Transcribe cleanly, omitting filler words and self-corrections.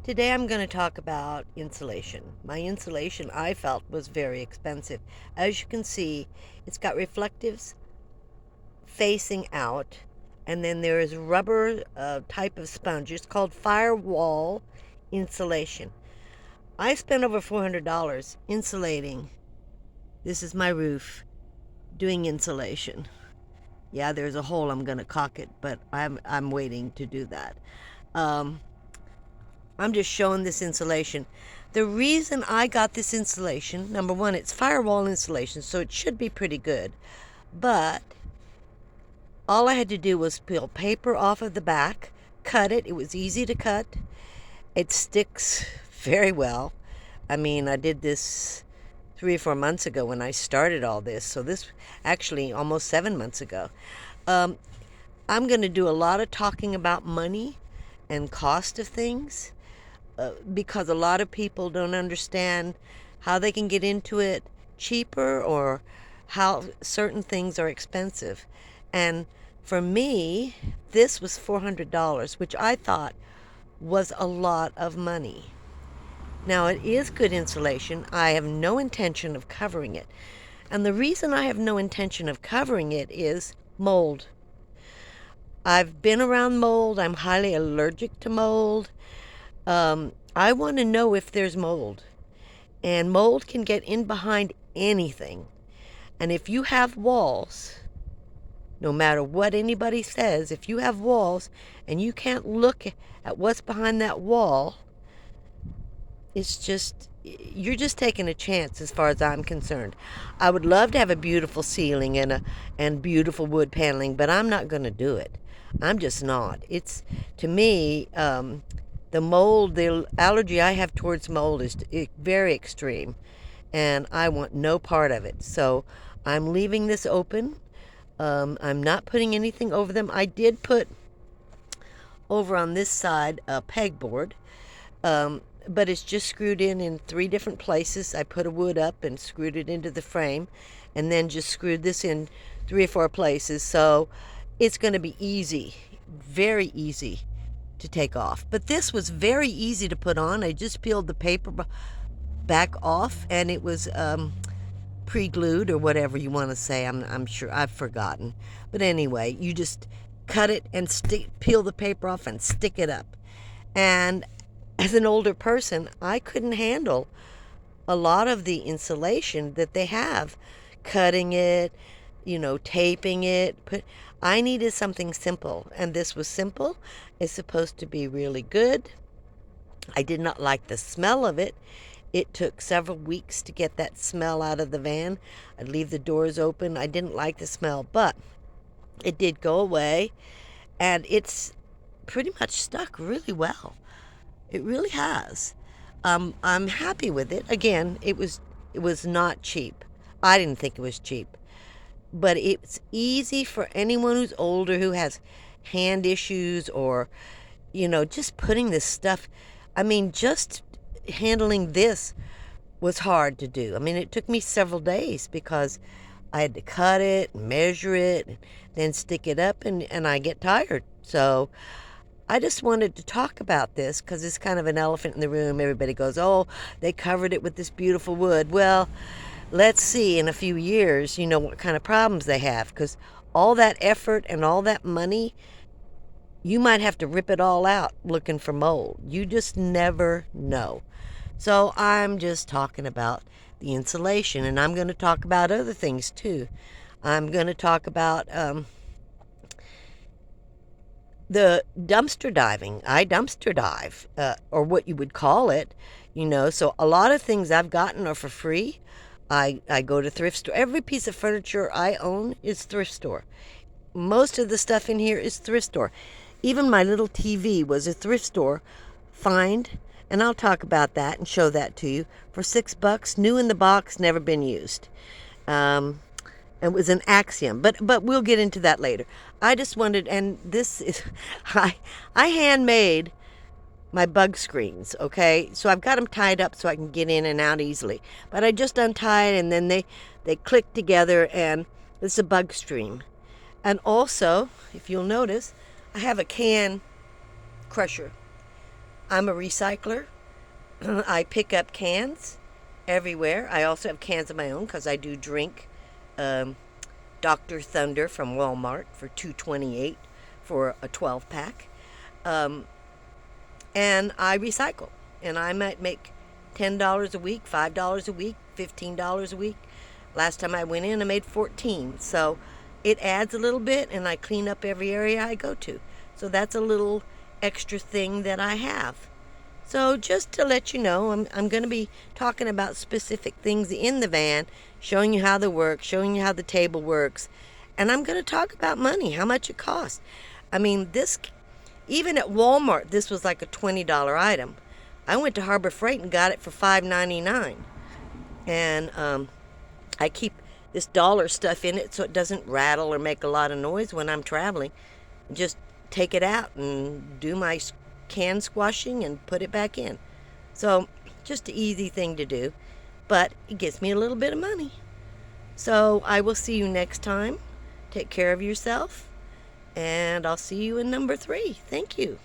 Today I'm going to talk about insulation. My insulation I felt was very expensive. As you can see, it's got reflectives facing out, and then there is rubber type of sponge. It's called firewall insulation. I spent over $400 insulating. This is my roof doing insulation. Yeah, there's a hole. I'm going to caulk it, but I'm waiting to do that. Um, I'm just showing this insulation. The reason I got this insulation, number one, it's firewall insulation, so it should be pretty good. But all I had to do was peel paper off of the back, cut it. It was easy to cut. It sticks very well. I mean, I did this 3 or 4 months ago when I started all this. So this actually almost 7 months ago. Um, I'm going to do a lot of talking about money and cost of things. Because a lot of people don't understand how they can get into it cheaper or how certain things are expensive. And for me, this was $400, which I thought was a lot of money. Now, it is good insulation. I have no intention of covering it. And the reason I have no intention of covering it is mold. I've been around mold. I'm highly allergic to mold. I want to know if there's mold. And mold can get in behind anything. And if you have walls, no matter what anybody says, if you have walls and you can't look at what's behind that wall, it's just, you're just taking a chance as far as I'm concerned. I would love to have a beautiful ceiling and beautiful wood paneling, but I'm not going to do it. I'm just not. It's, to me, the allergy I have towards mold is very extreme, and I want no part of it. So I'm leaving this open. I'm not putting anything over them. I did put over on this side a pegboard, but it's just screwed in 3 different places. I put a wood up and screwed it into the frame, and then just screwed this in 3 or 4 places. So it's going to be easy, very easy to take off. But this was very easy to put on. I just peeled the paper back off, and it was pre-glued or whatever you want to say. I'm sure I've forgotten. But anyway, you just cut it and peel the paper off and stick it up. And as an older person, I couldn't handle a lot of the insulation that they have, cutting it, taping it. I needed something simple, and this was simple. It's supposed to be really good. I did not like the smell of it. It took several weeks to get that smell out of the van. I'd leave the doors open. I didn't like the smell, but it did go away, and it's pretty much stuck really well. It really has. I'm happy with it. Again, it was not cheap. I didn't think it was cheap, but it's easy for anyone who's older who has hand issues or just putting this stuff. I mean, just handling this was hard to do. I mean, it took me several days because I had to cut it, measure it, then stick it up, and I get tired. So I just wanted to talk about this because it's kind of an elephant in the room. Everybody goes, oh, they covered it with this beautiful wood. Well, let's see in a few years, what kind of problems they have, because all that effort and all that money, you might have to rip it all out looking for mold. You just never know. So I'm just talking about the insulation, and I'm going to talk about other things too. I'm going to talk about the dumpster diving. I dumpster dive, or what you would call it. So a lot of things I've gotten are for free. I go to thrift store. Every piece of furniture I own is thrift store. Most of the stuff in here is thrift store. Even my little TV was a thrift store find, and I'll talk about that and show that to you, for $6, new in the box, never been used. It was an Axiom, but we'll get into that later. I just wanted, and this is, I handmade my bug screens, okay? So I've got them tied up so I can get in and out easily. But I just untied, and then they click together, and it's a bug screen. And also, if you'll notice, I have a can crusher. I'm a recycler. I pick up cans everywhere. I also have cans of my own because I do drink um, Dr. Thunder from Walmart for $2.28 for a 12 pack. Um, and I recycle. And I might make $10 a week, $5 a week, $15 a week. Last time I went in, I made 14. So it adds a little bit, and I clean up every area I go to. So that's a little extra thing that I have. So just to let you know, I'm going to be talking about specific things in the van, showing you how they work, showing you how the table works, and I'm going to talk about money, how much it costs. I mean, this, even at Walmart, this was like a $20 item. I went to Harbor Freight and got it for $5.99, and I keep this dollar stuff in it so it doesn't rattle or make a lot of noise when I'm traveling. Just take it out and do my can squashing and put it back in. So, just an easy thing to do, but it gets me a little bit of money. So, I will see you next time. Take care of yourself, and I'll see you in number 3. Thank you.